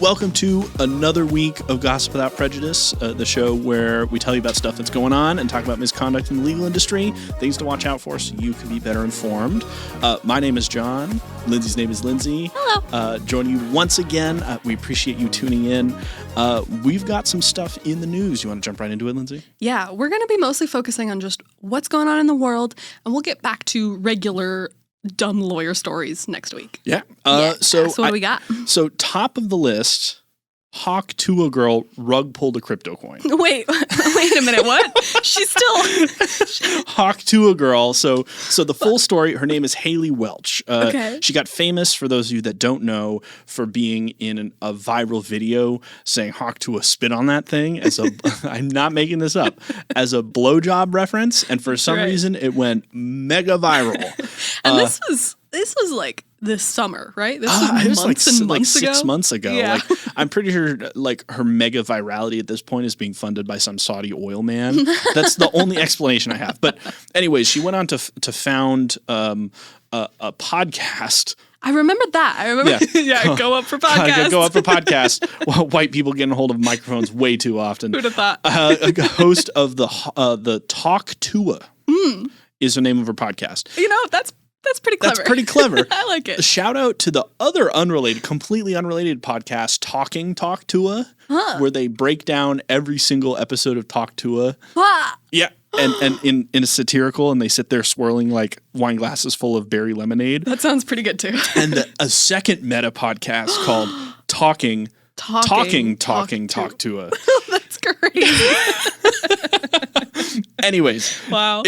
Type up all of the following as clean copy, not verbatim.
Welcome to another week of Gossip Without Prejudice, the show where we tell you about stuff that's going on and talk about misconduct in the legal industry, things to watch out for so you can be better informed. My name is John. Lindsey's name is Lindsey. Hello. Joining you once again. We appreciate you tuning in. We've got some stuff in the news. You want to jump right into it, Lindsey? Yeah, we're going to be mostly focusing on just what's going on in the world, and we'll get back to regular dumb lawyer stories next week. Yeah. So what do we got? So top of the list, Hawk Tuah girl rug pulled a crypto coin. Wait a minute. What? She's still Hawk Tuah girl. So the full story, her name is Haley Welch. Okay. She got famous, for those of you that don't know, for being in a viral video saying Hawk Tuah spit on that thing as a, I'm not making this up, as a blowjob reference. And for some reason it went mega viral. And this was like this summer, right? This was months and months ago. 6 months ago. Yeah. Like, I'm pretty sure like her mega virality at this point is being funded by some Saudi oil man. That's the only explanation I have. But anyways, she went on to found a podcast. I remember that. Go up for podcast. Go up for podcast. Well, white people getting a hold of microphones way too often. Who'd have thought? A host of the Talk Tuah is the name of her podcast. You know, that's pretty clever. That's pretty clever. I like it. Shout out to the other completely unrelated podcast, Talk Tuah, where they break down every single episode of Talk Tuah. Yeah. And in a satirical, and they sit there swirling like wine glasses full of berry lemonade. That sounds pretty good too. And a second meta podcast called Talking Talk Tuah. That's crazy. Anyways, wow.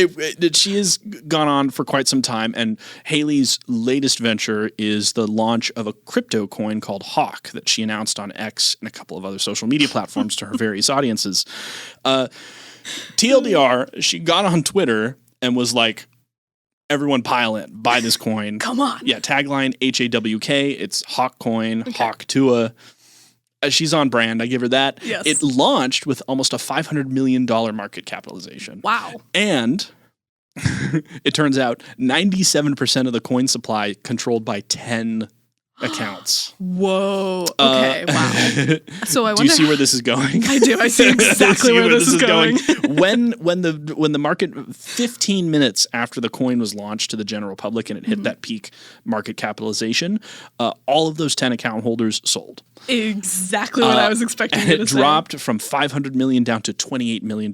She has gone on for quite some time, and Haley's latest venture is the launch of a crypto coin called Hawk that she announced on X and a couple of other social media platforms to her various audiences. TLDR, she got on Twitter and was like, everyone pile in, buy this coin. Come on. Yeah, tagline HAWK, it's Hawk coin, okay. Hawk Tuah. She's on brand. I give her that. Yes. It launched with almost a $500 million market capitalization. Wow. And it turns out 97% of the coin supply controlled by 10 accounts. Whoa. Okay. Wow. So I wonder. Do you see where this is going? I do. I see exactly where this is going. When the market 15 minutes after the coin was launched to the general public and it hit that peak market capitalization, all of those 10 account holders sold. Exactly what I was expecting and you to it dropped from $500 million down to $28 million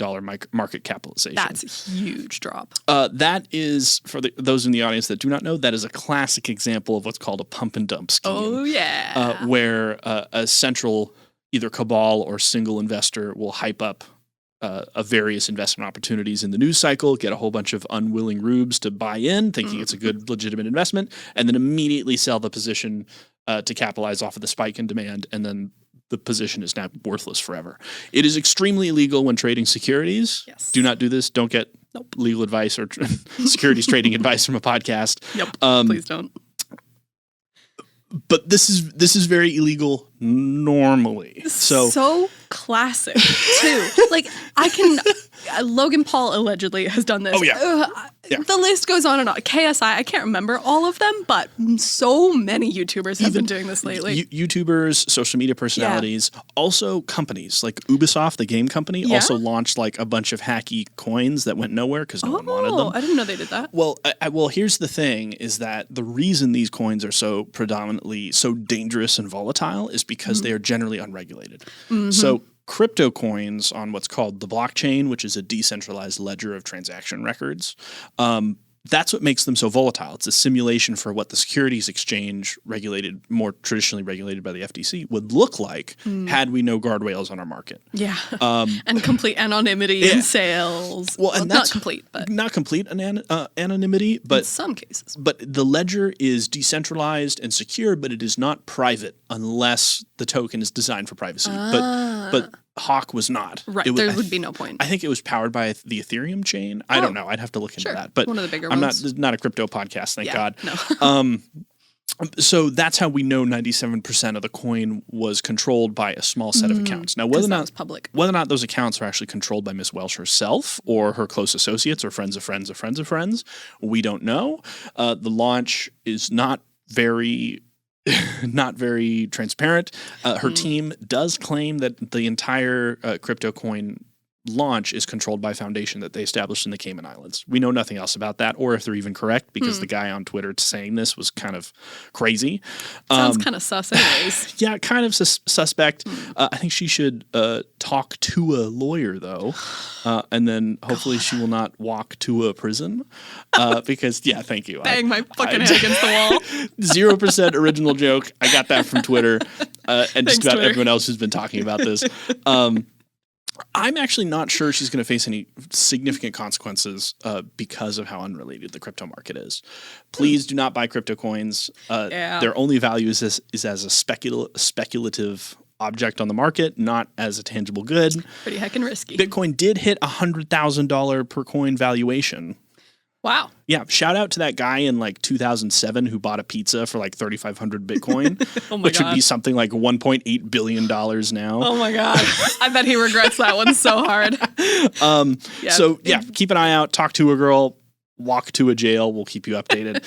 market capitalization. That's a huge drop. That is, for those in the audience that do not know, that is a classic example of what's called a pump and dump scheme. Oh, yeah. Where a central either cabal or single investor will hype up various investment opportunities in the news cycle, get a whole bunch of unwilling rubes to buy in, thinking it's a good, legitimate investment, and then immediately sell the position to capitalize off of the spike in demand, and then the position is now worthless forever. It is extremely illegal when trading securities. Yes. Do not do this. Don't get legal advice or securities trading advice from a podcast. Yep. Please don't. But this is very illegal normally. So classic too. Like Logan Paul allegedly has done this. Oh yeah. The list goes on and on. KSI, I can't remember all of them, but so many YouTubers have been doing this lately. YouTubers, social media personalities, also companies like Ubisoft, the game company, also launched like a bunch of hacky coins that went nowhere because no one wanted them. I didn't know they did that. Well, well, here's the thing: is that the reason these coins are so predominantly so dangerous and volatile is because they are generally unregulated. So crypto coins on what's called the blockchain, which is a decentralized ledger of transaction records, that's what makes them so volatile. It's a simulation for what the securities exchange more traditionally regulated by the FTC would look like had we no guardrails on our market. Yeah. And complete anonymity in sales. Well, and that's not complete, but anonymity, but in some cases. But the ledger is decentralized and secure, but it is not private unless the token is designed for privacy. But Hawk was not. Right. There would be no point. I think it was powered by the Ethereum chain. I don't know. I'd have to look into that. But one of the bigger ones. I'm not a crypto podcast, thank God. No. So that's how we know 97% of the coin was controlled by a small set of accounts. Now, whether or not those accounts are actually controlled by Miss Welch herself or her close associates or friends of friends of friends of friends, we don't know. The launch is not very not very transparent. Her team does claim that the entire crypto coin launch is controlled by a foundation that they established in the Cayman Islands. We know nothing else about that, or if they're even correct, because the guy on Twitter saying this was kind of crazy. Sounds kind of sus anyways. Yeah, kind of suspect. I think she should talk to a lawyer, though, and then hopefully she will not walk to a prison, because, yeah, thank you. Bang my fucking head against the wall. 0% original joke. I got that from Twitter, and Thanks, just about Twitter. everyone else who's been talking about this. I'm actually not sure she's going to face any significant consequences because of how unrelated the crypto market is. Please do not buy crypto coins. Their only value is as a speculative object on the market, not as a tangible good. Pretty heckin' risky. Bitcoin did hit $100,000 per coin valuation. Wow. Yeah, shout out to that guy in like 2007 who bought a pizza for like 3,500 Bitcoin, which would be something like $1.8 billion now. Oh my God. I bet he regrets that one so hard. So yeah, keep an eye out, talk to a girl, walk to a jail. We'll keep you updated.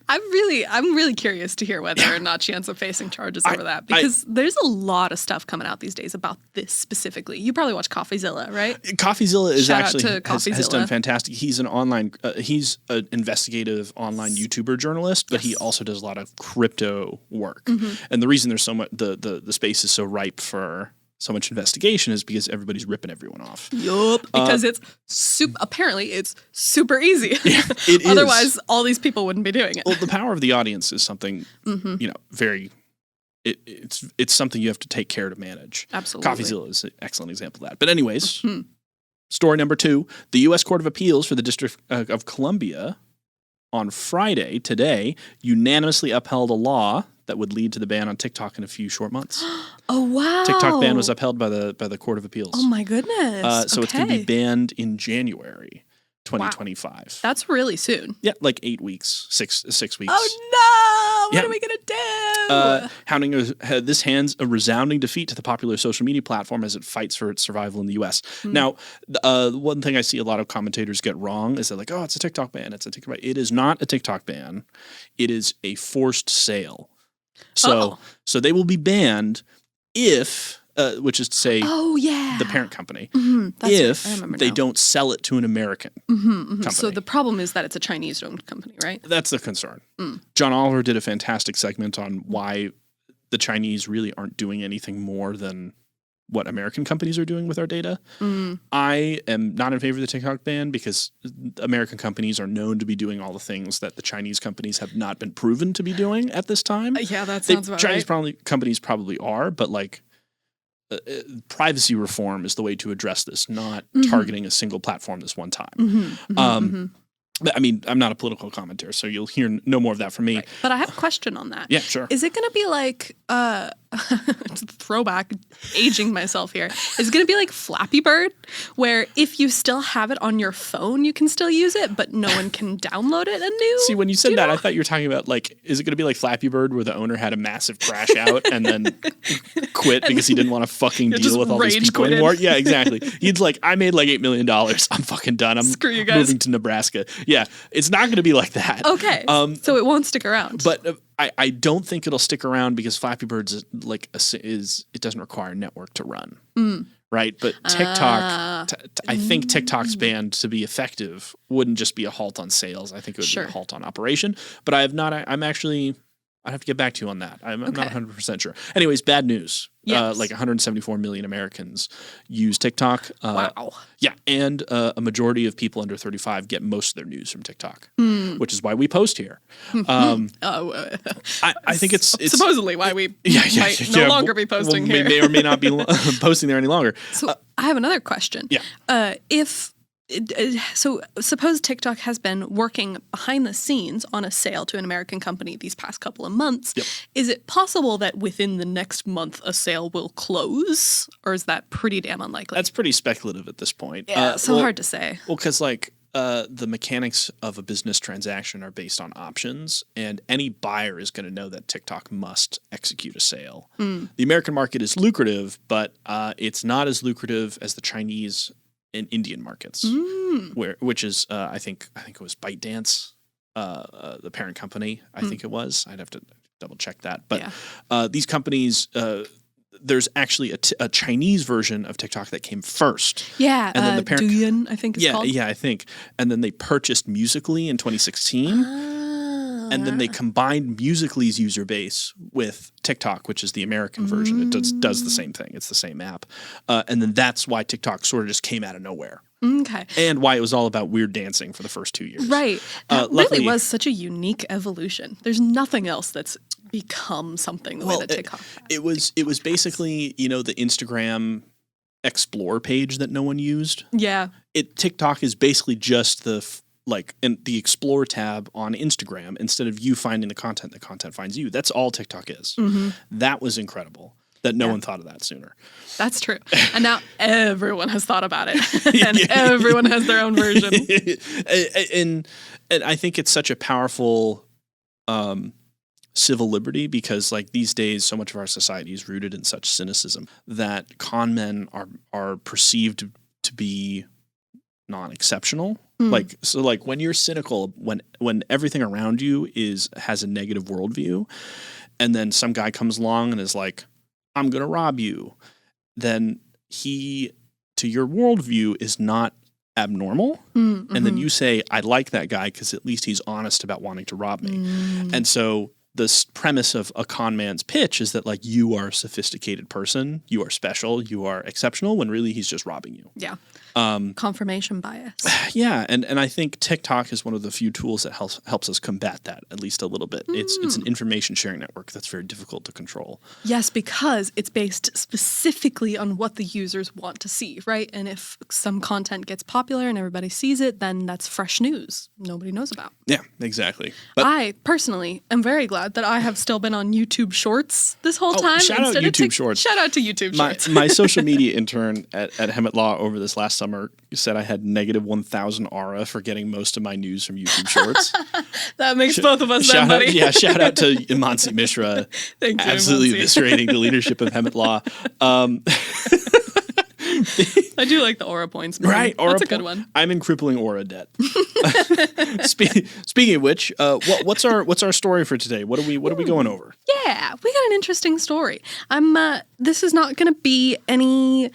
I'm really curious to hear whether or not she ends up facing charges over that, because there's a lot of stuff coming out these days about this specifically. You probably watch CoffeeZilla, right? CoffeeZilla is Shout actually out to has done fantastic. He's an online, he's an investigative online YouTuber journalist, but he also does a lot of crypto work. And the reason there's so much, the space is so ripe for so much investigation is because everybody's ripping everyone off. Yup, because apparently it's super easy. Yeah, it is. Otherwise, all these people wouldn't be doing it. Well, the power of the audience is something, very. It's something you have to take care to manage. Absolutely. CoffeeZilla is an excellent example of that. But anyways, story number 2: the U.S. Court of Appeals for the District of Columbia on Friday today unanimously upheld a law that would lead to the ban on TikTok in a few short months. Oh wow! TikTok ban was upheld by the Court of Appeals. Oh my goodness! So it's going to be banned in January 2025. Wow. That's really soon. Yeah, like 8 weeks, six weeks. Oh no! What are we gonna do? This hands a resounding defeat to the popular social media platform as it fights for its survival in the U.S. Now, one thing I see a lot of commentators get wrong is they're like, "Oh, it's a TikTok ban. It's a TikTok ban." It is not a TikTok ban. It is a forced sale. So they will be banned if, which is to say, the parent company, if they don't sell it to an American company. So the problem is that it's a Chinese-owned company, right? That's the concern. John Oliver did a fantastic segment on why the Chinese really aren't doing anything more than what American companies are doing with our data. I am not in favor of the TikTok ban because American companies are known to be doing all the things that the Chinese companies have not been proven to be doing at this time. Yeah, that sounds about Chinese right. companies probably are, but like privacy reform is the way to address this, not targeting a single platform this one time. I mean, I'm not a political commentator, so you'll hear no more of that from me. Right. But I have a question on that. Yeah, sure. Is it going to be like, throwback, aging myself here. Is it going to be like Flappy Bird, where if you still have it on your phone, you can still use it, but no one can download it anew? See, when you said that, I thought you were talking about, like, is it going to be like Flappy Bird, where the owner had a massive crash out and then quit because he didn't want to fucking deal with all these people anymore? Yeah, exactly. He's like, I made like $8 million. I'm fucking done. I'm Screw you guys. Moving to Nebraska. Yeah, it's not going to be like that. Okay, so it won't stick around. But I don't think it'll stick around because Flappy Bird it doesn't require a network to run, right? But TikTok, I think TikTok's ban to be effective wouldn't just be a halt on sales. I think it would be a halt on operation. But I'd have to get back to you on that. I'm not 100% sure. Anyways, bad news. Yes. Like 174 million Americans use TikTok. Wow. Yeah, and a majority of people under 35 get most of their news from TikTok, which is why we post here. I think it's supposedly why we might no longer be posting here. We may or may not be posting there any longer. So I have another question. Yeah. So suppose TikTok has been working behind the scenes on a sale to an American company these past couple of months. Yep. Is it possible that within the next month a sale will close, or is that pretty damn unlikely? That's pretty speculative at this point. Yeah, hard to say. Well, because the mechanics of a business transaction are based on options, and any buyer is going to know that TikTok must execute a sale. The American market is lucrative, but it's not as lucrative as the Chinese and Indian markets, which is I think it was ByteDance, the parent company. I think it was. I'd have to double check that. But these companies, there's actually a Chinese version of TikTok that came first. Yeah, and then the parent, Douyin, I think it's called. Yeah, I think. And then they purchased Musical.ly in 2016. And then they combined Musical.ly's user base with TikTok, which is the American version. It does the same thing. It's the same app. And then that's why TikTok sort of just came out of nowhere. Okay. And why it was all about weird dancing for the first 2 years. Right. That really was such a unique evolution. There's nothing else that's become something the way that TikTok has. It was basically, the Instagram Explore page that no one used. Yeah. TikTok is basically just the Explore tab on Instagram. Instead of you finding the content finds you. That's all TikTok is. That was incredible that no one thought of that sooner. That's true. And now everyone has thought about it. And everyone has their own version. and I think it's such a powerful civil liberty because these days so much of our society is rooted in such cynicism that con men are perceived to be non-exceptional. When you're cynical, when everything around you has a negative worldview, and then some guy comes along and is like, I'm gonna rob you, then he, to your worldview, is not abnormal. And then you say, I like that guy because at least he's honest about wanting to rob me. And so the premise of a con man's pitch is that you are a sophisticated person, you are special, you are exceptional, when really he's just robbing you. Yeah. Confirmation bias. Yeah, and I think TikTok is one of the few tools that helps us combat that at least a little bit. It's an information sharing network that's very difficult to control. Yes, because it's based specifically on what the users want to see, right? And if some content gets popular and everybody sees it, then that's fresh news nobody knows about. Yeah, exactly. But I personally am very glad that I have still been on YouTube Shorts this whole time. Shout out YouTube Shorts. Shout out to YouTube Shorts. My social media intern at Hemmat Law over this last summer said I had negative 1,000 aura for getting most of my news from YouTube Shorts. That makes both of us then, buddy. Shout out to Imansi Mishra. Thank you, absolutely Imansi. eviscerating the leadership of Hemmat Law. I do like the aura points. Man. Right, that's a good one. I'm in crippling aura debt. Speaking of which, what's our story for today? What are we going over? Yeah, we got an interesting story. This is not going to be any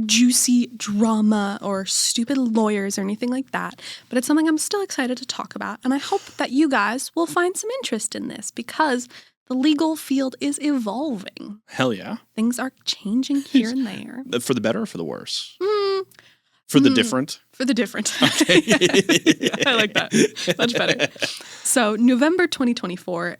juicy drama or stupid lawyers or anything like that, but it's something I'm still excited to talk about, and I hope that you guys will find some interest in this because the legal field is evolving. Hell yeah. Things are changing here and there. For the better or for the worse? For the different? For the different. Okay. I like that. Much better. So November 2024,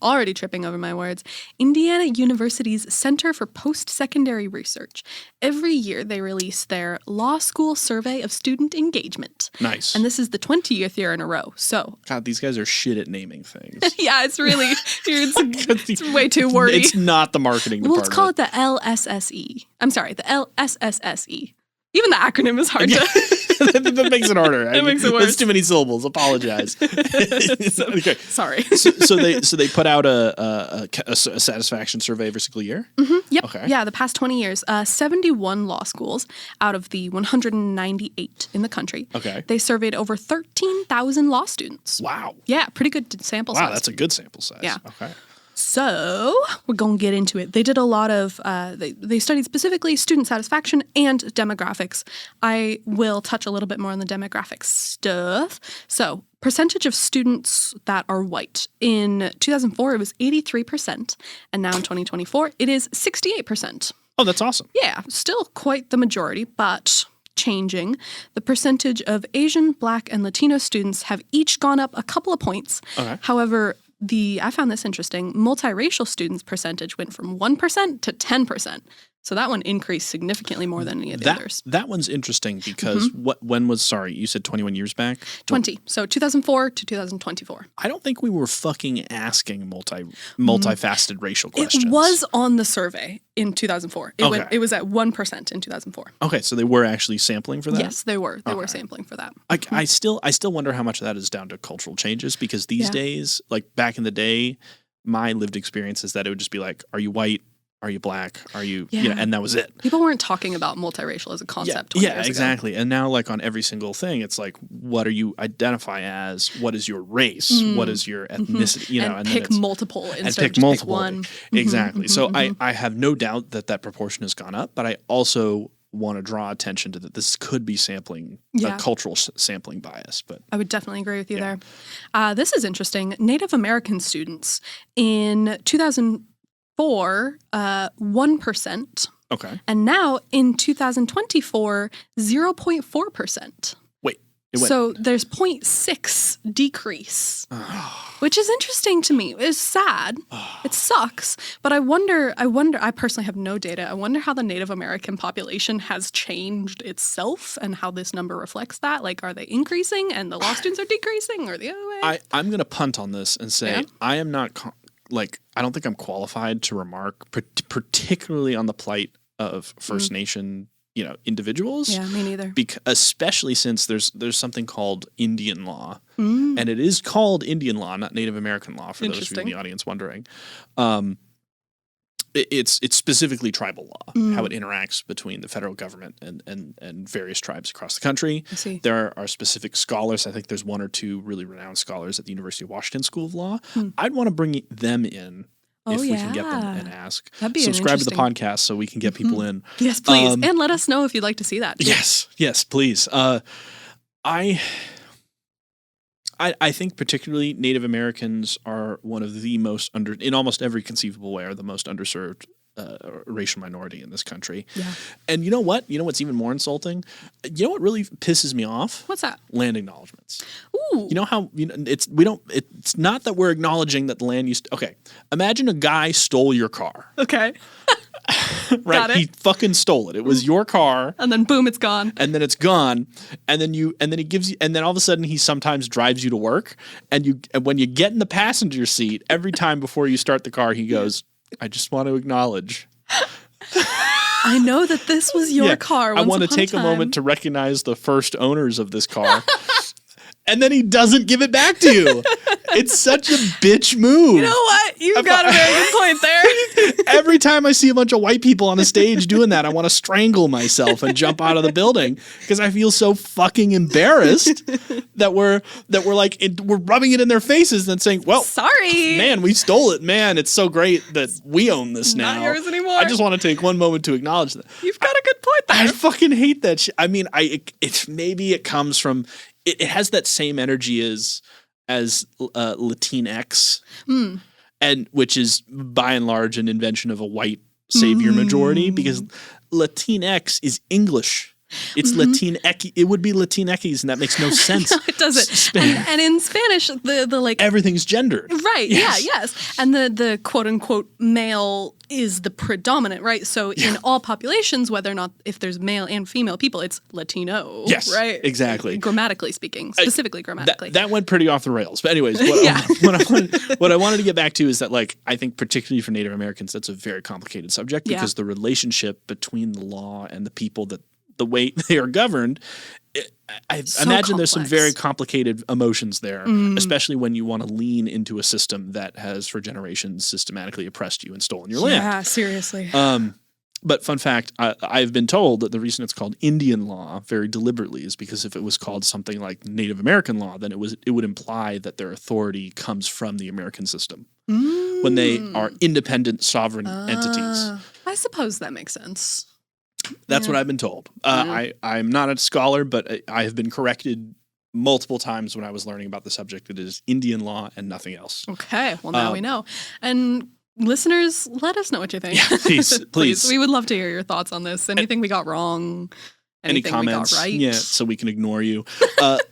already tripping over my words, Indiana University's Center for Post-Secondary Research. Every year they release their Law School Survey of Student Engagement. Nice. And this is the 20th year in a row. So God, these guys are shit at naming things. yeah, it's really, it's way too wordy. It's not the marketing department. Let's call it the LSSE. I'm sorry, the LSSSE. Even the acronym is hard to... That makes it harder. It makes it worse. That's too many syllables. Apologize. Okay. Sorry. So they put out a satisfaction survey every single year? Mm-hmm. Yep. Okay. Yeah, the past 20 years. 71 law schools out of the 198 in the country. Okay. They surveyed over 13,000 law students. Wow. Yeah, pretty good sample size. Wow, that's a good sample size. Yeah. Okay. So we're going to get into it. They did a lot of, they studied specifically student satisfaction and demographics. I will touch a little bit more on the demographics stuff. So percentage of students that are white. In 2004, it was 83%. And now in 2024, it is 68%. Oh, that's awesome. Yeah, still quite the majority, but changing. The percentage of Asian, Black, and Latino students have each gone up a couple of points. Okay. However, I found this interesting. Multiracial students percentage went from 1% to 10%. So that one increased significantly more than any of the others. That one's interesting because when was, you said 21 years back? 20. So 2004 to 2024. I don't think we were fucking asking multifaceted racial questions. It was on the survey in 2004. It was at 1% in 2004. Okay, so they were actually sampling for that? Yes, they were. They were sampling for that. I still wonder how much of that is down to cultural changes because these days, like back in the day, my lived experience is that it would just be like, are you white? Are you black? Are you, Yeah. and that was it. People weren't talking about multiracial as a concept 20 years ago. Exactly. And now, like, on every single thing, it's like, what are you identify as? What is your race? What is your ethnicity? And pick multiple instead of pick just multiple. pick one. Exactly. So I have no doubt that proportion has gone up, but I also want to draw attention to that this could be sampling, a cultural sampling bias. But I would definitely agree with you there. This is interesting. Native American students in 2004, 1%. Okay. And now in 2024, 0.4%. Wait. It went. So there's 0.6 decrease, which is interesting to me. It's sad. It sucks. But I wonder, I personally have no data. I wonder how the Native American population has changed itself and how this number reflects that. Like, are they increasing and the law students are decreasing or the other way? I'm going to punt on this and say I am not, I don't think I'm qualified to remark, particularly on the plight of First Nation individuals. Yeah, me neither. Especially since there's something called Indian law, and it is called Indian law, not Native American law. For those of you in the audience wondering, it's specifically tribal law, how it interacts between the federal government and various tribes across the country. I see. There are specific scholars. I think there's one or two really renowned scholars at the University of Washington School of Law. I'd want to bring them in. If we can get them and ask. That'd be subscribe to the podcast so we can get people in. Yes, please. And let us know if you'd like to see that too. Yes, please. I think particularly Native Americans are one of the most in almost every conceivable way, are the most underserved racial minority in this country. Yeah. And you know what? You know what's even more insulting? You know what really pisses me off? What's that? Land acknowledgements. Ooh. You know how it's not that we're acknowledging that the land used to, okay. Imagine a guy stole your car. Okay. Right? Got it. He fucking stole it. It was your car. And then boom, it's gone. And then it's gone. And then he gives you, and then all of a sudden he sometimes drives you to work. And when you get in the passenger seat, every time before you start the car, he goes, I just want to acknowledge. I know that this was your car. I want to take a moment to recognize the first owners of this car. And then he doesn't give it back to you. It's such a bitch move. You know what? You've got a very good point there. Every time I see a bunch of white people on a stage doing that, I want to strangle myself and jump out of the building because I feel so fucking embarrassed that we're rubbing it in their faces and saying, "Well, sorry, man, we stole it. Man, it's so great that we own this now. Not yours anymore." I just want to take one moment to acknowledge that. You've got a good point there. I fucking hate that shit. I mean, maybe it comes from. It has that same energy as Latinx, and which is by and large an invention of a white savior majority, because Latinx is English. It's Latinx. It would be Latinx, and that makes no sense. No, it doesn't. And in Spanish, the like everything's gendered. Right. Yes. Yeah. Yes. And the quote unquote male is the predominant, right? So in all populations, whether or not if there's male and female people, it's Latino. Yes. Right. Exactly. Grammatically speaking, specifically grammatically. That went pretty off the rails. But anyways, what I wanted to get back to is that, like, I think particularly for Native Americans, that's a very complicated subject because the relationship between the law and the people that the way they are governed, I imagine there's some very complicated emotions there, especially when you want to lean into a system that has for generations systematically oppressed you and stolen your land. Yeah, seriously. But fun fact, I've been told that the reason it's called Indian law very deliberately is because if it was called something like Native American law, then it would imply that their authority comes from the American system when they are independent sovereign entities. I suppose that makes sense. That's what I've been told. I'm not a scholar, but I have been corrected multiple times when I was learning about the subject. It is Indian law and nothing else. Okay. Well, now we know. And listeners, let us know what you think. Yeah, please. We would love to hear your thoughts on this. Anything we got wrong? Any comments? We got right? Yeah, so we can ignore you.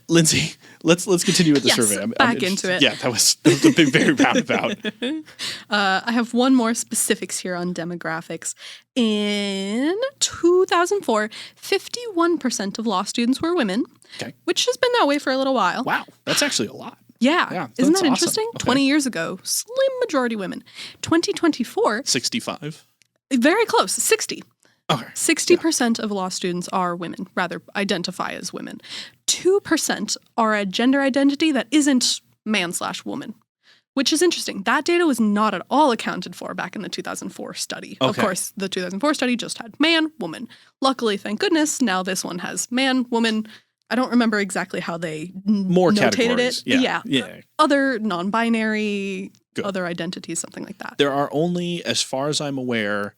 Lindsey, let's continue with the survey. Back into it. Yeah, that was a big, very roundabout. I have one more specifics here on demographics. In 2004, 51% of law students were women, which has been that way for a little while. Wow, that's actually a lot. Yeah. Isn't that interesting? Okay. 20 years ago, slim majority women. 2024. 65. Very close, 60. Okay. 60% of law students are women, rather identify as women. 2% are a gender identity that isn't man/woman. which is interesting. That data was not at all accounted for back in the 2004 study. Okay. Of course, the 2004 study just had man, woman. Luckily, thank goodness, now this one has man, woman. I don't remember exactly how they More notated categories. it. Yeah. Other non-binary, Good. other identities, something like that. There are only, as far as I'm aware,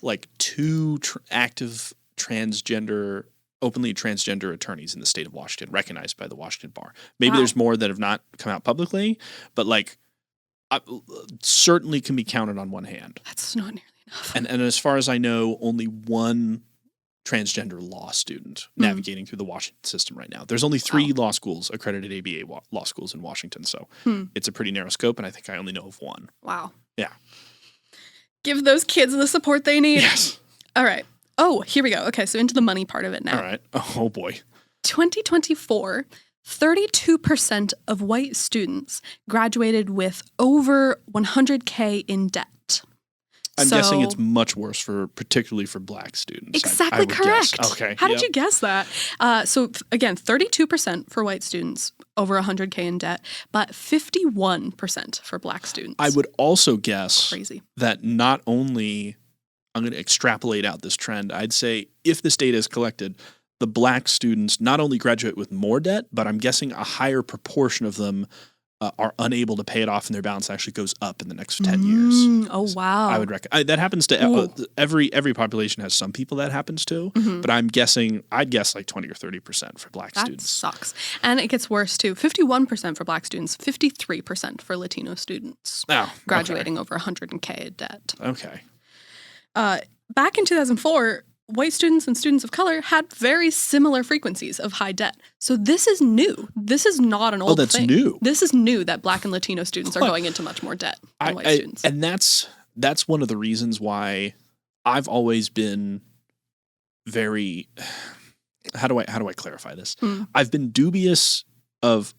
like 2 active transgender, openly transgender attorneys in the state of Washington recognized by the Washington Bar. Maybe there's more that have not come out publicly, but like certainly can be counted on one hand. That's not nearly enough. And as far as I know, only one transgender law student navigating through the Washington system right now. There's only 3 law schools, accredited ABA law schools in Washington, so it's a pretty narrow scope, and I think I only know of one. Wow. Yeah. Give those kids the support they need. Yes. All right. Oh, here we go. Okay, so into the money part of it now. All right. Oh, boy. 2024, 32% of white students graduated with over 100K in debt. I'm guessing it's much worse particularly for black students. Exactly I would correct. Guess. Okay. How did you guess that? So again, 32% for white students, over 100K in debt, but 51% for black students. I would also guess Crazy. that not only, I'm going to extrapolate out this trend, I'd say if this data is collected, the black students not only graduate with more debt, but I'm guessing a higher proportion of them are unable to pay it off, and their balance actually goes up in the next 10 years. Oh, wow. I would reckon that happens to every population has some people that happens to, but I'd guess like 20 or 30% for black students. That sucks. And it gets worse too. 51% for black students, 53% for Latino students graduating over 100K in debt. Okay. Back in 2004, white students and students of color had very similar frequencies of high debt. So this is new. This is not an old thing. Oh, that's new. This is new that black and Latino students are going into much more debt than white students. And that's one of the reasons why I've always been very how do I clarify this? I've been dubious of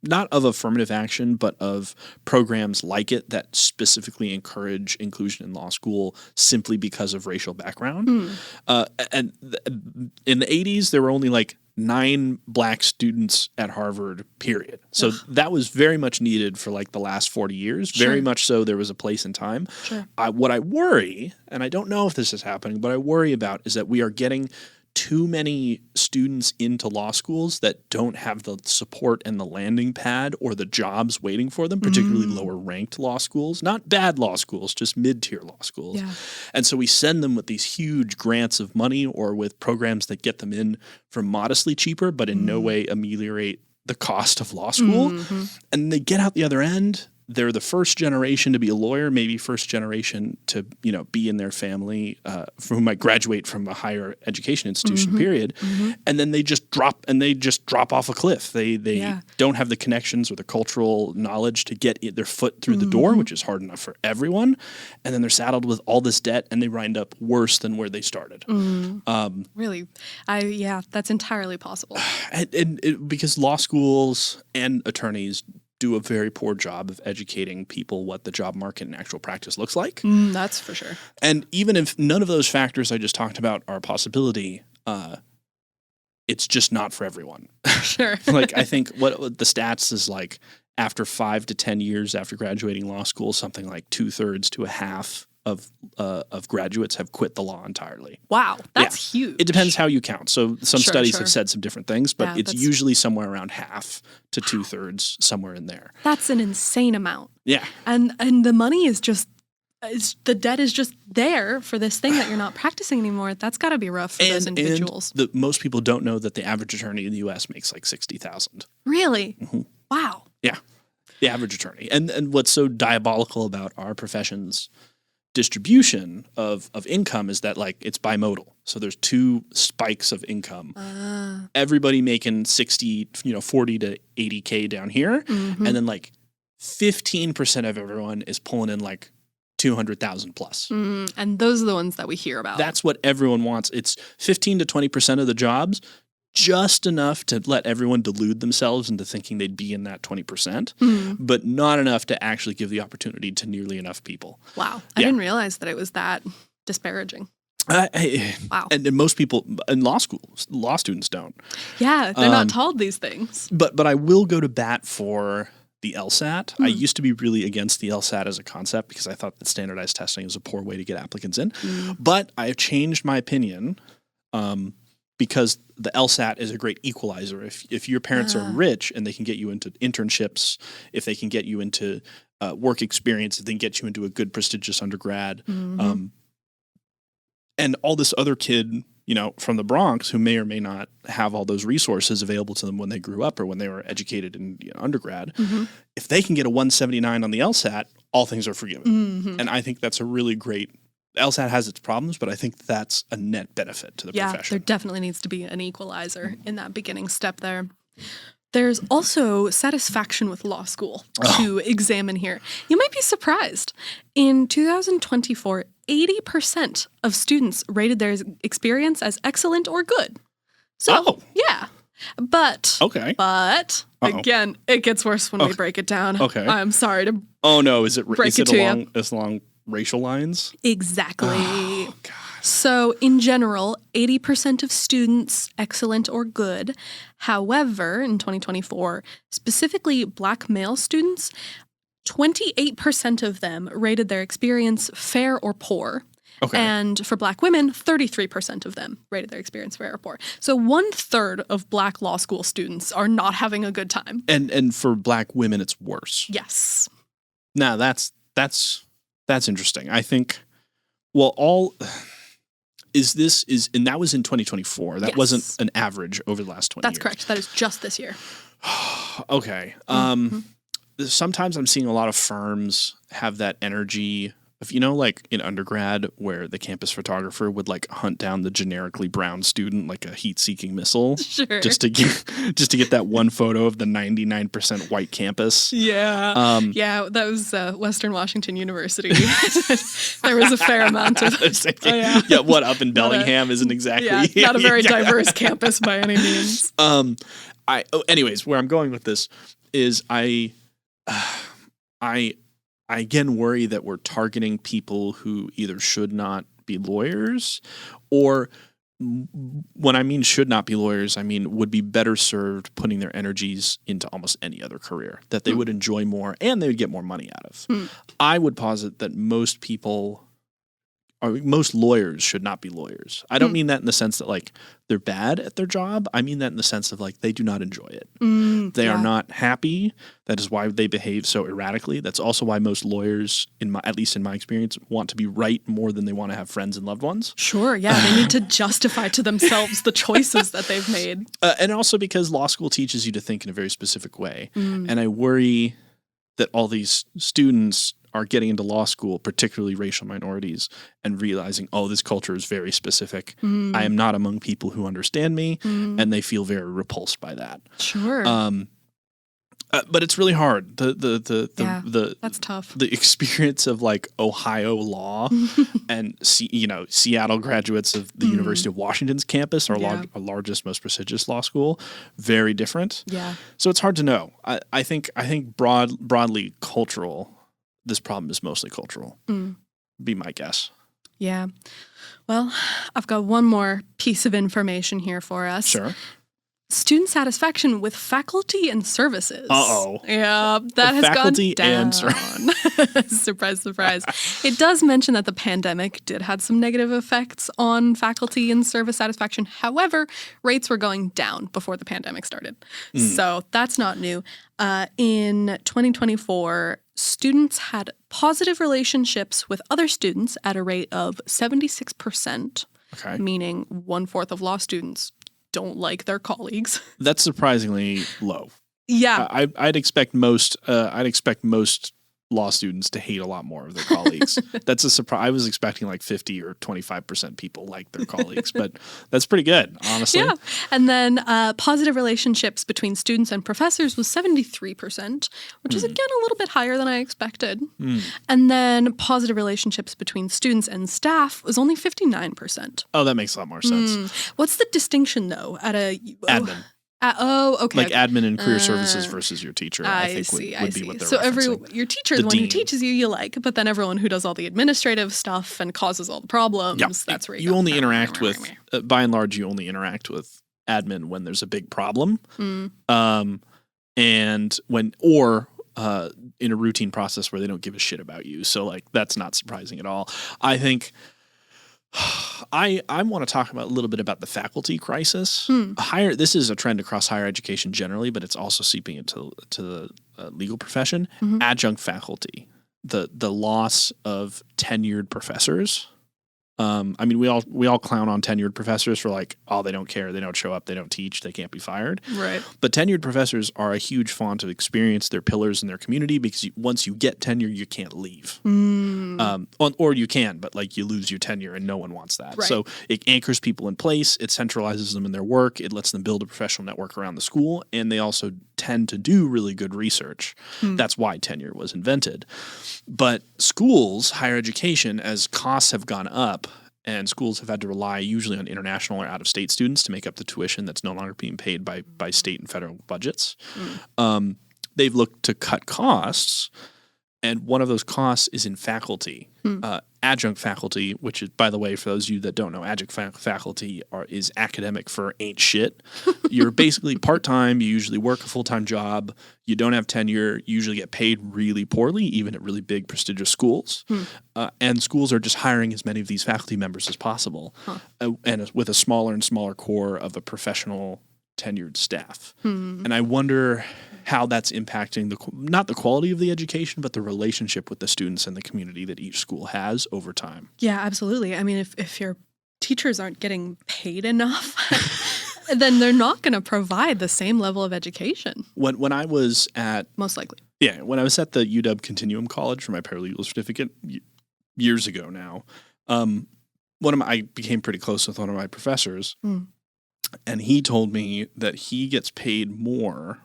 not of affirmative action, but of programs like it that specifically encourage inclusion in law school simply because of racial background. And in the 80s, there were only like 9 black students at Harvard, period. So that was very much needed for like the last 40 years. Very much so there was a place and time. What I worry, and I don't know if this is happening, but I worry about is that we are getting too many students into law schools that don't have the support and the landing pad or the jobs waiting for them, particularly lower ranked law schools, not bad law schools, just mid-tier law schools. Yeah. And so we send them with these huge grants of money or with programs that get them in for modestly cheaper, but in no way ameliorate the cost of law school. And they get out the other end. They're the first generation to be a lawyer, maybe first generation to, be in their family who might graduate from a higher education institution, period. And then they just drop off a cliff. They don't have the connections or the cultural knowledge to get their foot through the door, which is hard enough for everyone. And then they're saddled with all this debt and they wind up worse than where they started. Really? That's entirely possible. Because law schools and attorneys do a very poor job of educating people what the job market and actual practice looks like. That's for sure. And even if none of those factors I just talked about are a possibility, it's just not for everyone. Sure. Like I think what the stats is like after 5 to 10 years after graduating law school, something like 2/3 to a half of graduates have quit the law entirely. Wow, that's huge. It depends how you count. So some studies have said some different things, but it's usually somewhere around half to 2/3, somewhere in there. That's an insane amount. Yeah. And the money is just the debt is just there for this thing that you're not practicing anymore. That's got to be rough for those individuals. And most people don't know that the average attorney in the U.S. makes like $60,000. Really? Wow. Yeah, the average attorney. And what's so diabolical about our profession's distribution of income is that like it's bimodal. So there's 2 spikes of income. Everybody making 40 to 80K down here, and then like 15% of everyone is pulling in like 200,000 plus. And those are the ones that we hear about. That's what everyone wants. It's 15 to 20% of the jobs, just enough to let everyone delude themselves into thinking they'd be in that 20%, but not enough to actually give the opportunity to nearly enough people. Wow. I didn't realize that it was that disparaging. Wow. And most people in law students don't. Yeah, they're not told these things. But I will go to bat for the LSAT. I used to be really against the LSAT as a concept because I thought that standardized testing was a poor way to get applicants in. But I have changed my opinion because the LSAT is a great equalizer. If your parents are rich and they can get you into internships, if they can get you into work experience, if they can get you into a good prestigious undergrad, and all this other kid, from the Bronx who may or may not have all those resources available to them when they grew up or when they were educated in undergrad, if they can get a 179 on the LSAT, all things are forgiven. And I think that's a really great. LSAT has its problems, but I think that's a net benefit to the profession. There definitely needs to be an equalizer in that beginning step there. There's also satisfaction with law school to examine here. You might be surprised. In 2024, 80% of students rated their experience as excellent or good. So, yeah. But, again, it gets worse when we break it down. Okay. I'm sorry to is it along racial lines? Exactly. Oh, God. So, in general, 80% of students excellent or good. However, in 2024, specifically Black male students, 28% of them rated their experience fair or poor. Okay. And for Black women, 33% of them rated their experience fair or poor. So 1/3 of Black law school students are not having a good time. And for Black women, it's worse. Yes. Now that's interesting. I think. And that was in 2024. That wasn't an average over the last 20 years. That's correct. That is just this year. Okay. Sometimes I'm seeing a lot of firms have that energy of, like in undergrad where the campus photographer would like hunt down the generically brown student like a heat-seeking missile. Sure. Just to get that one photo of the 99% white campus. Yeah. That was Western Washington University. There was a fair amount of what up in Bellingham isn't exactly not a very diverse campus by any means. Anyways, where I'm going with this is I again worry that we're targeting people who either should not be lawyers or when I mean should not be lawyers, I mean would be better served putting their energies into almost any other career that they would enjoy more and they would get more money out of. I would posit that most lawyers should not be lawyers. I don't mean that in the sense that like they're bad at their job. I mean that in the sense of like they do not enjoy it. They are not happy. That is why they behave so erratically. That's also why most lawyers, at least in my experience, want to be right more than they want to have friends and loved ones. Sure, yeah. They need to justify to themselves the choices that they've made. And also because law school teaches you to think in a very specific way. And I worry that all these students are getting into law school, particularly racial minorities, and realizing, this culture is very specific. I am not among people who understand me, and they feel very repulsed by that. Sure. But it's really hard. That's tough. The experience of like Ohio law and Seattle graduates of the University of Washington's campus, our largest, most prestigious law school, very different. Yeah. So it's hard to know. I think broadly cultural. This problem is mostly cultural. Be my guess. Yeah. Well, I've got one more piece of information here for us. Sure. Student satisfaction with faculty and services. Yeah, that has faculty gone down. And Surprise, surprise. It does mention that the pandemic did have some negative effects on faculty and service satisfaction. However, rates were going down before the pandemic started. So that's not new. In 2024, students had positive relationships with other students at a rate of 76%, meaning 1/4 of law students don't like their colleagues. That's surprisingly low. Yeah. I'd expect most law students to hate a lot more of their colleagues. That's a surprise. I was expecting like 50 or 25% people like their colleagues, but that's pretty good, honestly. Yeah. And then positive relationships between students and professors was 73%, which is again a little bit higher than I expected. And then positive relationships between students and staff was only 59%. Oh, that makes a lot more sense. What's the distinction though at a admin? Okay. Like admin and career services versus your teacher, I think would be what they're referencing. So your teacher is the one who teaches you like, but then everyone who does all the administrative stuff and causes all the problems, that's where you only interact with, by and large, you only interact with admin when there's a big problem. And in a routine process where they don't give a shit about you. So like that's not surprising at all. I think I want to talk about a little bit about the faculty crisis. This is a trend across higher education generally, but it's also seeping into the legal profession. Adjunct faculty, the loss of tenured professors. I mean, we all clown on tenured professors for like, oh, they don't care, they don't show up, they don't teach, they can't be fired. Right. But tenured professors are a huge font of experience. They're pillars in their community because once you get tenure, you can't leave. Or you can, but like you lose your tenure and no one wants that. Right. So it anchors people in place. It centralizes them in their work. It lets them build a professional network around the school. And they also tend to do really good research. That's why tenure was invented. But schools, higher education, as costs have gone up, and schools have had to rely usually on international or out-of-state students to make up the tuition that's no longer being paid by state and federal budgets. They've looked to cut costs, and one of those costs is in faculty. Adjunct faculty, which is, by the way, for those of you that don't know, adjunct faculty is academic for ain't shit. You're basically part-time. You usually work a full-time job. You don't have tenure. You usually get paid really poorly, even at really big, prestigious schools. And schools are just hiring as many of these faculty members as possible, and with a smaller and smaller core of a professional tenured staff. And I wonder how that's impacting not the quality of the education, but the relationship with the students and the community that each school has over time. Yeah, absolutely. I mean, if your teachers aren't getting paid enough, then they're not going to provide the same level of education. When I was at... Most likely. Yeah, when I was at the UW Continuum College for my paralegal certificate years ago now, I became pretty close with one of my professors, and he told me that he gets paid more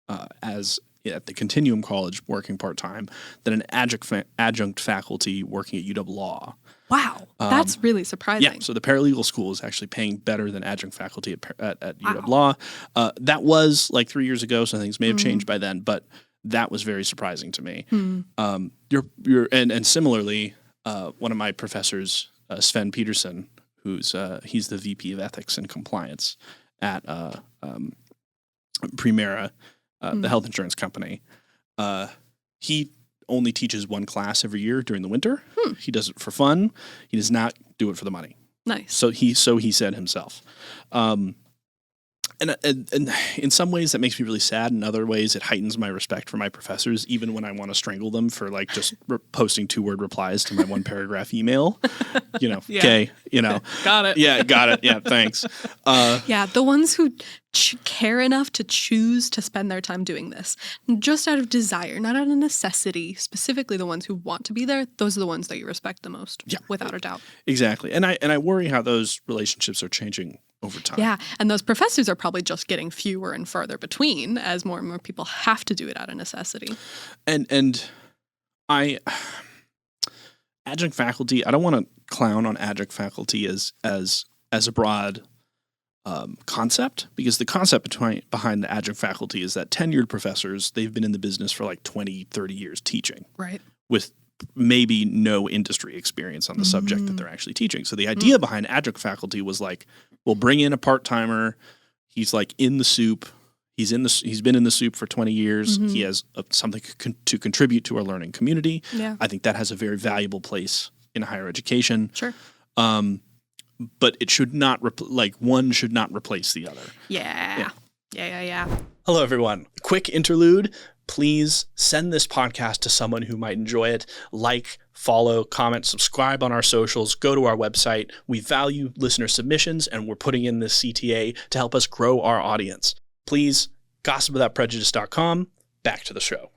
at the Continuum College working part-time than an adjunct faculty working at UW Law. Wow, that's really surprising. Yeah, so the paralegal school is actually paying better than adjunct faculty at UW Law. That was like 3 years ago, so things may have changed by then, but that was very surprising to me. And similarly, one of my professors, Sven Peterson, he's the VP of Ethics and Compliance at Primera, the health insurance company. He only teaches one class every year during the winter. He does it for fun. He does not do it for the money. Nice. So he said himself. And in some ways that makes me really sad. In other ways, it heightens my respect for my professors, even when I want to strangle them for like just posting 2-word replies to my 1-paragraph email. Okay, Got it. Yeah, got it. Yeah, thanks. The ones who care enough to choose to spend their time doing this, just out of desire, not out of necessity, specifically the ones who want to be there, those are the ones that you respect the most, without a doubt. Exactly. And I worry how those relationships are changing over time. Yeah, and those professors are probably just getting fewer and farther between as more and more people have to do it out of necessity. And adjunct faculty, I don't want to clown on adjunct faculty as a broad concept, because the concept behind the adjunct faculty is that tenured professors, they've been in the business for like 20, 30 years teaching. Right. With maybe no industry experience on the subject that they're actually teaching. So the idea behind adjunct faculty was like, we'll bring in a part-timer. He's like in the soup. He's been in the soup for 20 years. He has something to contribute to our learning community. Yeah. I think that has a very valuable place in higher education. Sure. But it should not one should not replace the other. Yeah. Hello, everyone. Quick interlude. Please send this podcast to someone who might enjoy it. Like, follow, comment, subscribe on our socials. Go to our website. We value listener submissions, and we're putting in this CTA to help us grow our audience. Please, gossipwithoutprejudice.com. Back to the show.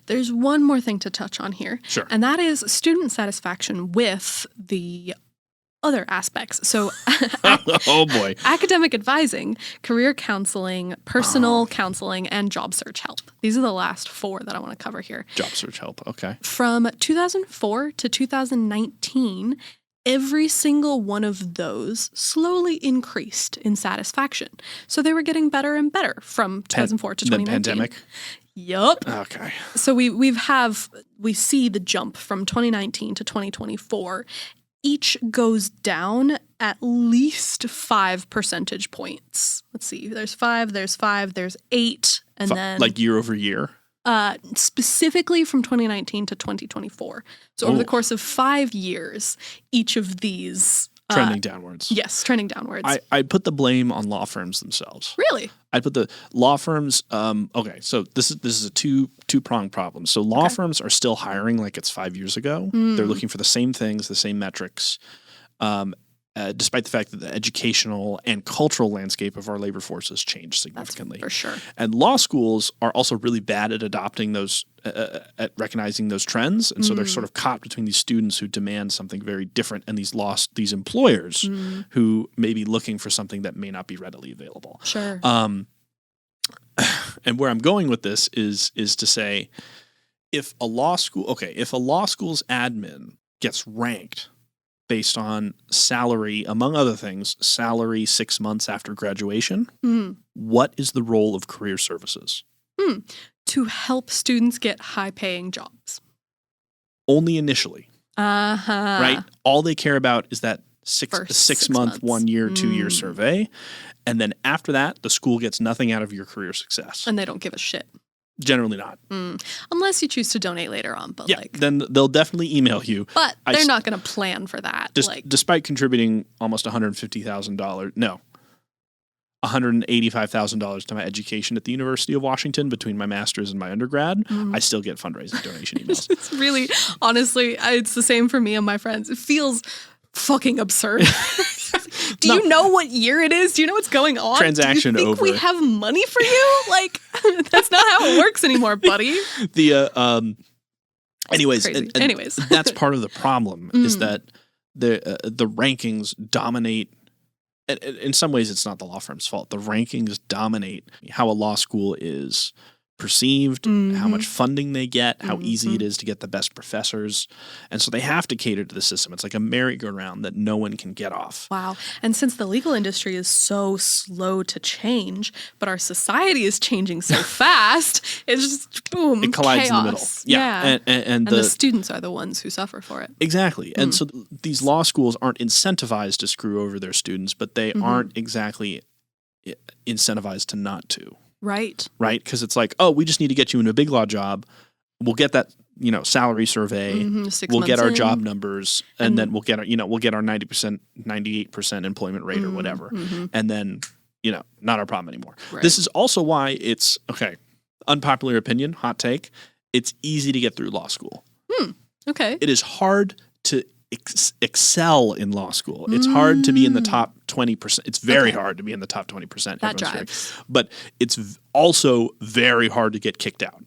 There's one more thing to touch on here. Sure. And that is student satisfaction with the other aspects. So oh boy. Academic advising, career counseling, personal counseling, and job search help. These are the last 4 that I want to cover here. Job search help. Okay. From 2004 to 2019, every single one of those slowly increased in satisfaction. So they were getting better and better from 2004 to 2019. The pandemic? Yup. Okay. So we see the jump from 2019 to 2024. Each goes down at least 5 percentage points. Let's see. There's 5, there's 8, and then... Like year over year? specifically from 2019 to 2024. So over the course of 5 years, each of these trending downwards. Yes, trending downwards. I put the blame on law firms themselves. Really? I put the law firms. Okay, so this is a two-pronged problem. So law firms are still hiring like it's 5 years ago. They're looking for the same things, the same metrics, despite the fact that the educational and cultural landscape of our labor force has changed significantly. That's for sure. And law schools are also really bad at adopting those, at recognizing those trends. And so they're sort of caught between these students who demand something very different and these employers who may be looking for something that may not be readily available. Sure. And where I'm going with this is to say, if a law school's admin gets ranked based on salary, among other things, salary 6 months after graduation, what is the role of career services? To help students get high-paying jobs. Only initially. Right? All they care about is that six month, 1 year, 2 year survey. And then after that, the school gets nothing out of your career success. And they don't give a shit. Generally not. Unless you choose to donate later on. But then they'll definitely email you. But they're not going to plan for that. Despite contributing almost $185,000 to my education at the University of Washington between my master's and my undergrad, I still get fundraising donation emails. It's really, honestly, it's the same for me and my friends. It feels fucking absurd. Do you know what year it is? Do you know what's going on? Transaction over. Do you think over. we have money for you? Like, that's not how it works anymore, buddy. Anyways, that's part of the problem is that the rankings dominate. In some ways, it's not the law firm's fault. The rankings dominate how a law school is perceived, how much funding they get, how easy it is to get the best professors. And so they have to cater to the system. It's like a merry-go-round that no one can get off. Wow. And since the legal industry is so slow to change, but our society is changing so fast, it's just, boom, it collides chaos. in the middle. Yeah. And the students are the ones who suffer for it. Exactly. And so these law schools aren't incentivized to screw over their students, but they aren't exactly incentivized to not to. Right. Right? Because it's like, oh, we just need to get you into a big law job. We'll get that, salary survey. 6 we'll get months our in. job numbers, and then we'll get our 90%, 98% employment rate or whatever. And then, not our problem anymore. Right. This is also why it's, unpopular opinion, hot take, it's easy to get through law school. Okay. It is hard to excel in law school. It's hard to be in the top 20%. It's very hard to be in the top 20%. That drives. But it's also very hard to get kicked out.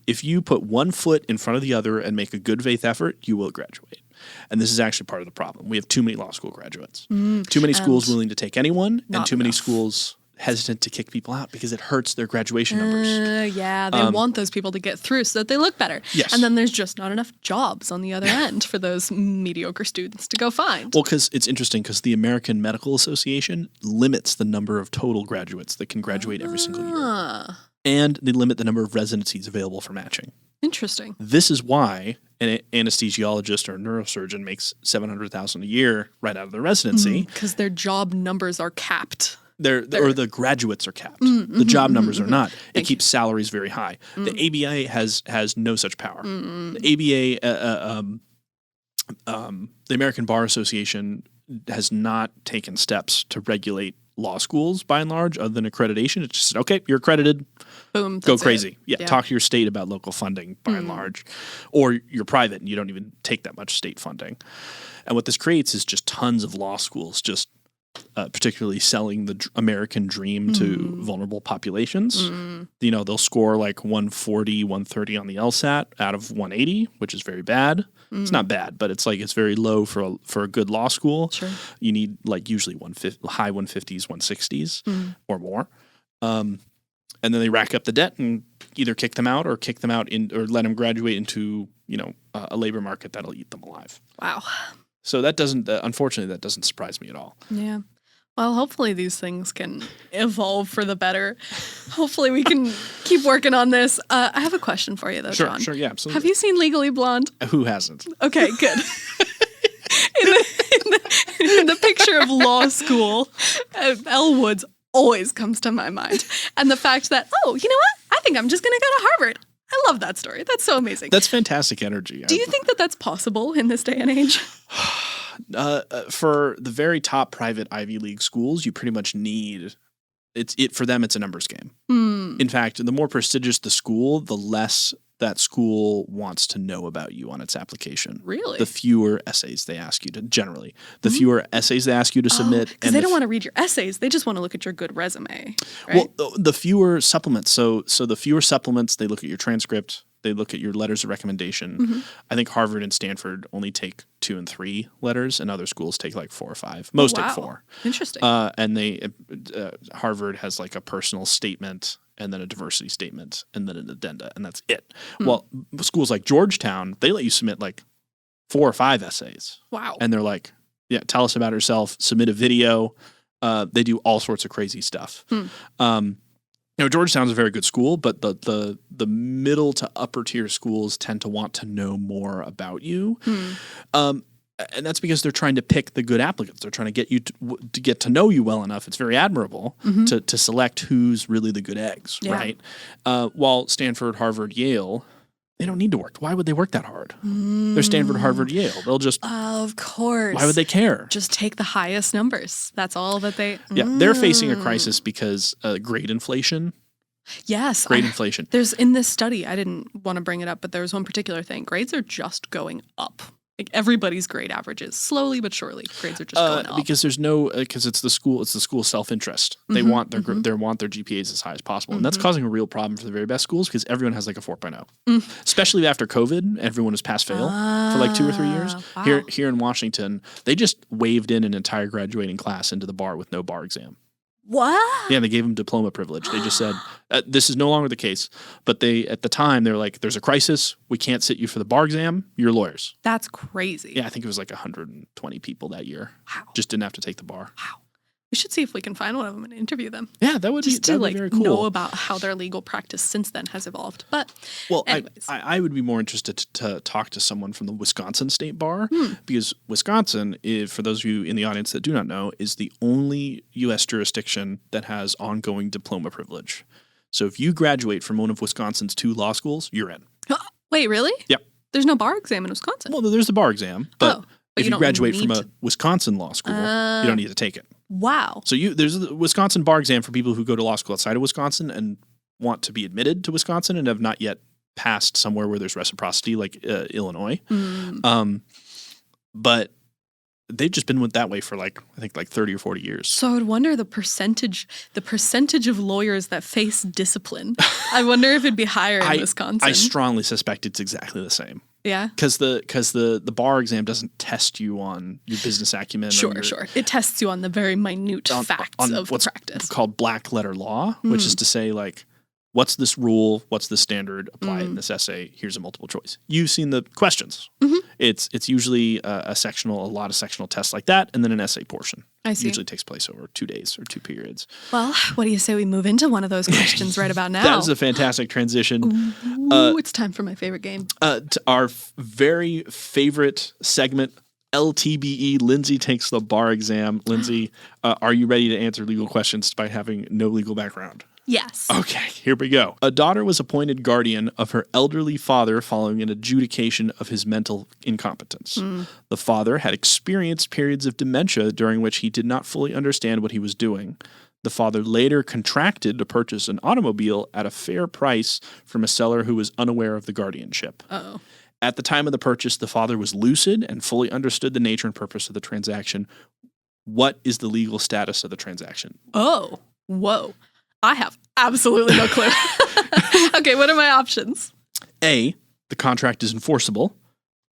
If you put one foot in front of the other and make a good faith effort, you will graduate. And this is actually part of the problem. We have too many law school graduates. Too many schools willing to take anyone, and too many schools hesitant to kick people out because it hurts their graduation numbers. They want those people to get through so that they look better. Yes. And then there's just not enough jobs on the other end for those mediocre students to go find. Well, because it's interesting because the American Medical Association limits the number of total graduates that can graduate every single year. And they limit the number of residencies available for matching. Interesting. This is why an anesthesiologist or a neurosurgeon makes $700,000 a year right out of their residency. Because their job numbers are capped. Or the graduates are capped. The job numbers are not. It keeps salaries very high. The ABA has no such power. The ABA, the American Bar Association, has not taken steps to regulate law schools by and large, other than accreditation. It's just, okay, you're accredited. Boom. Go crazy. Yeah, talk to your state about local funding by and large. Or you're private and you don't even take that much state funding. And what this creates is just tons of law schools just particularly selling the American dream to vulnerable populations. They'll score like 140, 130 on the LSAT out of 180, which is very bad. It's not bad, but it's very low for a good law school. Sure. You need like usually high 150s, 160s or more. And then they rack up the debt and either kick them out or or let them graduate into, a labor market that'll eat them alive. Wow. So that unfortunately, that doesn't surprise me at all. Yeah. Well, hopefully these things can evolve for the better. Hopefully we can keep working on this. I have a question for you, though, John. Sure, yeah, absolutely. Have you seen Legally Blonde? Who hasn't? Okay, good. in the picture of law school, Elle Woods always comes to my mind. And the fact that, you know what? I think I'm just going to go to Harvard. I love that story. That's so amazing. That's fantastic energy. Do you think that that's possible in this day and age? For the very top private Ivy League schools, you pretty much need for them. It's a numbers game. In fact, the more prestigious the school, the less that school wants to know about you on its application. Really? The fewer essays they ask you to generally. The fewer essays they ask you to submit. Because they don't want to read your essays. They just want to look at your good resume. Right? Well, the fewer supplements. So the fewer supplements, they look at your transcript. They look at your letters of recommendation. I think Harvard and Stanford only take 2 and 3 letters, and other schools take like 4 or 5. Most take 4. Interesting. And Harvard has like a personal statement, and then a diversity statement, and then an addenda, and that's it. Well, schools like Georgetown, they let you submit like 4 or 5 essays. Wow. And they're like, yeah, tell us about yourself, submit a video. They do all sorts of crazy stuff. Georgetown's a very good school, but the middle to upper tier schools tend to want to know more about you. And that's because they're trying to pick the good applicants. They're trying to get you to get to know you well enough. It's very admirable to select who's really the good eggs, right? While Stanford, Harvard, Yale, they don't need to work. Why would they work that hard? They're Stanford, Harvard, Yale. They'll just... Of course. Why would they care? Just take the highest numbers. That's all that they... Yeah, they're facing a crisis because grade inflation. Yes. Grade inflation. There's in this study, I didn't want to bring it up, but there was one particular thing. Grades are just going up. Like everybody's grade averages, slowly but surely, grades are just going up. Because because it's the school's self-interest. They want their GPAs as high as possible, and that's causing a real problem for the very best schools because everyone has like a 4.0, especially after COVID. Everyone was pass-fail for like 2 or 3 years. Wow. Here in Washington, they just waved in an entire graduating class into the bar with no bar exam. What? Yeah, they gave them diploma privilege. They just said, this is no longer the case. But at the time, they were like, there's a crisis. We can't sit you for the bar exam. You're lawyers. That's crazy. Yeah, I think it was like 120 people that year. Wow. Just didn't have to take the bar. Wow. We should see if we can find one of them and interview them. Yeah, that would just be very cool. Know about how their legal practice since then has evolved. But anyways. I would be more interested to talk to someone from the Wisconsin State Bar because Wisconsin, for those of you in the audience that do not know, is the only U.S. jurisdiction that has ongoing diploma privilege. So if you graduate from one of Wisconsin's 2 law schools, you're in. Wait, really? Yep. There's no bar exam in Wisconsin. Well, there's the bar exam, but if you graduate from a to... Wisconsin law school, you don't need to take it. Wow. So there's a Wisconsin bar exam for people who go to law school outside of Wisconsin and want to be admitted to Wisconsin and have not yet passed somewhere where there's reciprocity, like Illinois. But they've just been that way for I think 30 or 40 years. So I would wonder the percentage of lawyers that face discipline. I wonder if it'd be higher in Wisconsin. I strongly suspect it's exactly the same. Yeah. Because the bar exam doesn't test you on your business acumen. Sure. It tests you on the very minute facts of what's the practice. Called black letter law, which is to say what's this rule? What's the standard? Apply it in this essay. Here's a multiple choice. You've seen the questions. It's usually a lot of sectional tests like that, and then an essay portion. I see. It usually takes place over 2 days or 2 periods. Well, what do you say we move into one of those questions right about now? That is a fantastic transition. Ooh, it's time for my favorite game. To our very favorite segment, LTBE, Lindsey takes the bar exam. Lindsey, are you ready to answer legal questions despite having no legal background? Yes. Okay, here we go. A daughter was appointed guardian of her elderly father following an adjudication of his mental incompetence. The father had experienced periods of dementia during which he did not fully understand what he was doing. The father later contracted to purchase an automobile at a fair price from a seller who was unaware of the guardianship. Uh-oh. At the time of the purchase, the father was lucid and fully understood the nature and purpose of the transaction. What is the legal status of the transaction? Oh, whoa. I have absolutely no clue. Okay, what are my options? A, the contract is enforceable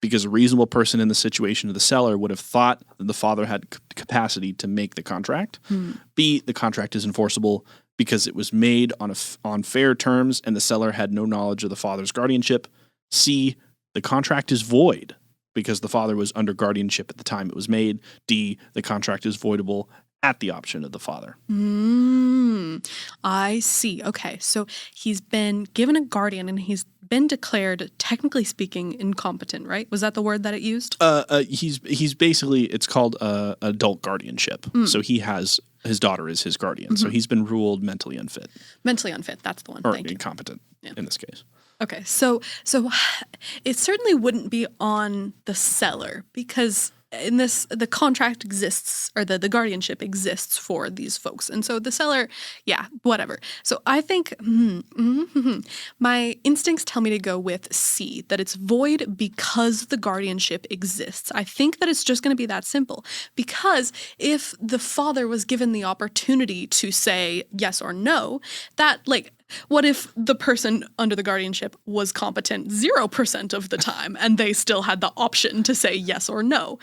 because a reasonable person in the situation of the seller would have thought that the father had capacity to make the contract. B, the contract is enforceable because it was made on fair terms and the seller had no knowledge of the father's guardianship. C, the contract is void because the father was under guardianship at the time it was made. D, the contract is voidable at the option of the father. I see. Okay, so he's been given a guardian and he's been declared, technically speaking, incompetent, right? Was that the word that it used? He's basically, it's called adult guardianship. So his daughter is his guardian. So he's been ruled mentally unfit. Mentally unfit, that's the one. Or Thank you. incompetent in this case. Okay, so it certainly wouldn't be on the seller because in this the contract exists or the guardianship exists for these folks, and so the seller, yeah, whatever. So I think my instincts tell me to go with C, that it's void because the guardianship exists. I think that it's just going to be that simple because if the father was given the opportunity to say yes or no, that like. What if the person under the guardianship was competent 0% of the time and they still had the option to say yes or no?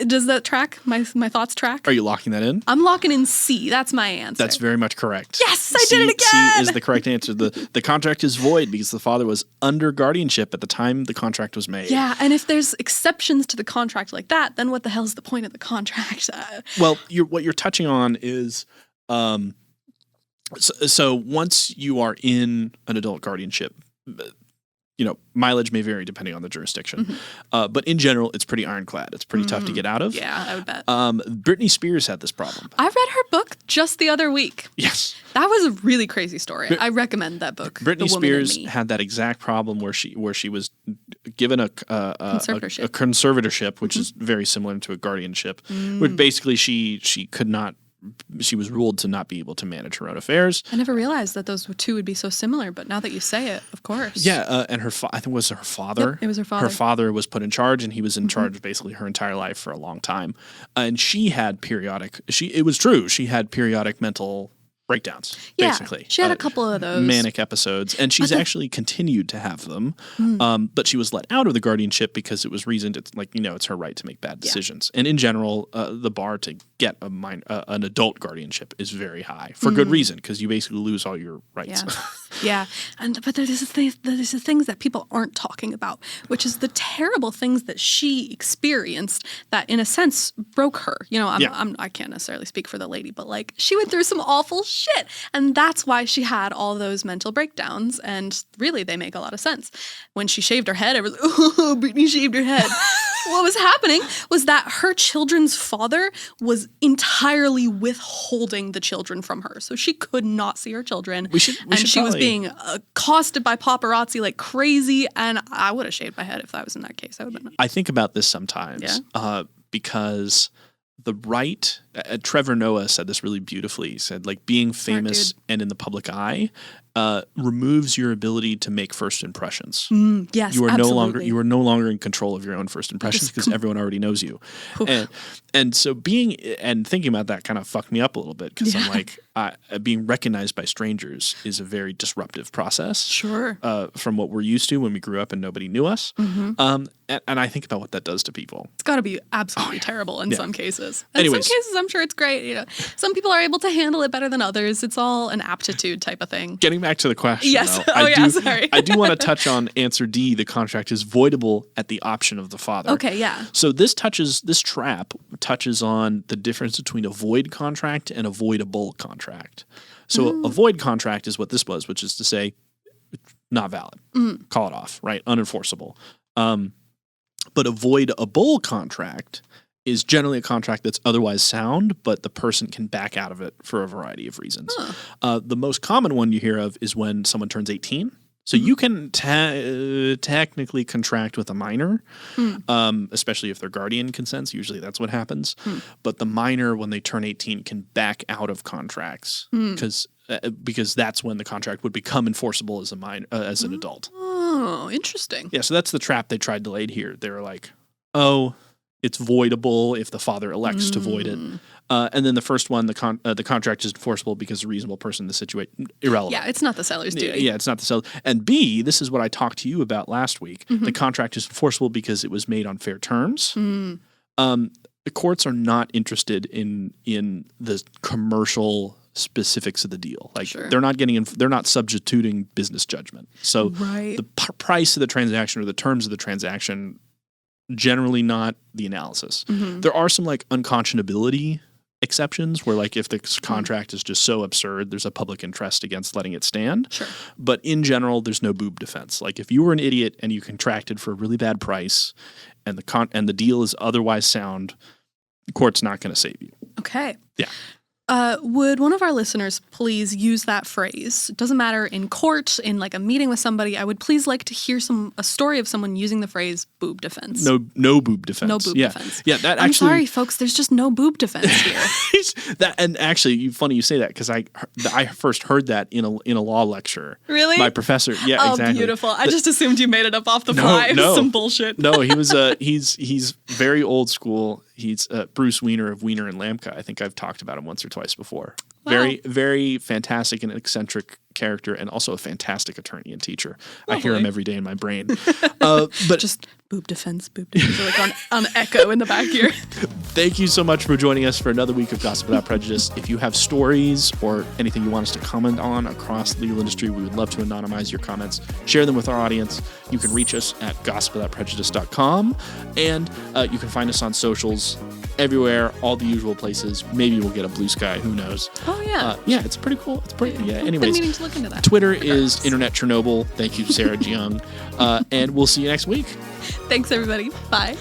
Does that track? My thoughts track? Are you locking that in? I'm locking in C. That's my answer. That's very much correct. Yes, I did it again! C is the correct answer. The contract is void because the father was under guardianship at the time the contract was made. Yeah, and if there's exceptions to the contract like that, then what the hell's the point of the contract? Well, what you're touching on is... So once you are in an adult guardianship, mileage may vary depending on the jurisdiction. But in general, it's pretty ironclad. It's pretty tough to get out of. Yeah, I would bet. Britney Spears had this problem. I read her book just the other week. Yes. That was a really crazy story. I recommend that book. Britney Spears had that exact problem where she was given a conservatorship, which is very similar to a guardianship, which basically she could not. She was ruled to not be able to manage her own affairs. I never realized that those two would be so similar, but now that you say it, of course. Yeah, and I think it was her father. Yep, it was her father. Her father was put in charge, and he was in charge basically her entire life for a long time. And she had it was true, she had periodic mental breakdowns, basically. She had a couple of those. Manic episodes, and she's actually continued to have them. But she was let out of the guardianship because it was reasoned it's her right to make bad decisions. And in general, the bar to get an adult guardianship is very high for good reason, because you basically lose all your rights. Yeah. But there's the things that people aren't talking about, which is the terrible things that she experienced that in a sense broke her. I can't necessarily speak for the lady, but like she went through some awful shit. And that's why she had all those mental breakdowns. And really, they make a lot of sense. When she shaved her head, it was, oh, Britney shaved her head. What was happening was that her children's father was entirely withholding the children from her. So she could not see her children. She was being accosted by paparazzi like crazy. And I would have shaved my head if I was in that case. I think about this sometimes because the right, Trevor Noah said this really beautifully. He said, like, being famous and in the public eye removes your ability to make first impressions. Yes, you are absolutely. no longer in control of your own first impressions because everyone already knows you. And so thinking about that kind of fucked me up a little bit because I'm like, being recognized by strangers is a very disruptive process. Sure. From what we're used to when we grew up and nobody knew us. And I think about what that does to people. It's got to be absolutely terrible in some cases. In some cases, I'm sure it's great. Some people are able to handle it better than others. It's all an aptitude type of thing. Getting back to the question, yes. though, Sorry. I do want to touch on answer D. The contract is voidable at the option of the father. Okay, yeah. So this trap touches on the difference between a void contract and a voidable contract. So a void contract is what this was, which is to say, not valid. Call it off, right? Unenforceable. But a voidable contract is generally a contract that's otherwise sound, but the person can back out of it for a variety of reasons. The most common one you hear of is when someone turns 18. So you can technically contract with a minor, especially if their guardian consents. Usually that's what happens. But the minor, when they turn 18, can back out of contracts because that's when the contract would become enforceable as as an adult. Oh, interesting. Yeah, so that's the trap they tried to lay here. They were like, oh, it's voidable if the father elects to void it. And then the first one, the contract is enforceable because a reasonable person in the situation, irrelevant. Yeah, it's not the seller's duty. Yeah, it's not the seller. And B, this is what I talked to you about last week. The contract is enforceable because it was made on fair terms. The courts are not interested in the commercial specifics of the deal. Like they're not substituting business judgment. So the price of the transaction or the terms of the transaction, generally not the analysis. There are some like unconscionability exceptions where like if the contract is just so absurd, there's a public interest against letting it stand. But in general, there's no boob defense. Like if you were an idiot and you contracted for a really bad price and the deal is otherwise sound, the court's not going to save you. Okay. Yeah. Would one of our listeners please use that phrase? It doesn't matter in court, in like a meeting with somebody. I would please like to hear a story of someone using the phrase boob defense. No boob defense. No boob defense. Yeah, that I'm actually. sorry, folks. There's just no boob defense here. And actually, funny you say that because I first heard that in a law lecture. Really? My professor. Yeah, oh, exactly. Beautiful. I just assumed you made it up off the fly. No. Some bullshit. No, he was he's very old school. He's Bruce Weiner of Weiner and Lamka. I think I've talked about him once or twice before. Wow. Very, very fantastic and eccentric character, and also a fantastic attorney and teacher. Lovely. I hear him every day in my brain. But just boob defense, like on echo in the back here. Thank you so much for joining us for another week of Gossip Without Prejudice. If you have stories or anything you want us to comment on across the legal industry, we would love to anonymize your comments. Share them with our audience. You can reach us at gossipwithoutprejudice.com, and you can find us on socials everywhere, all the usual places. Maybe we'll get a blue sky. Who knows? Oh, yeah. Yeah, it's pretty cool. It's pretty, yeah. I've Anyways, been meaning to look into that. Twitter is Internet Chernobyl. Thank you, Sarah Jiang. And we'll see you next week. Thanks, everybody. Bye.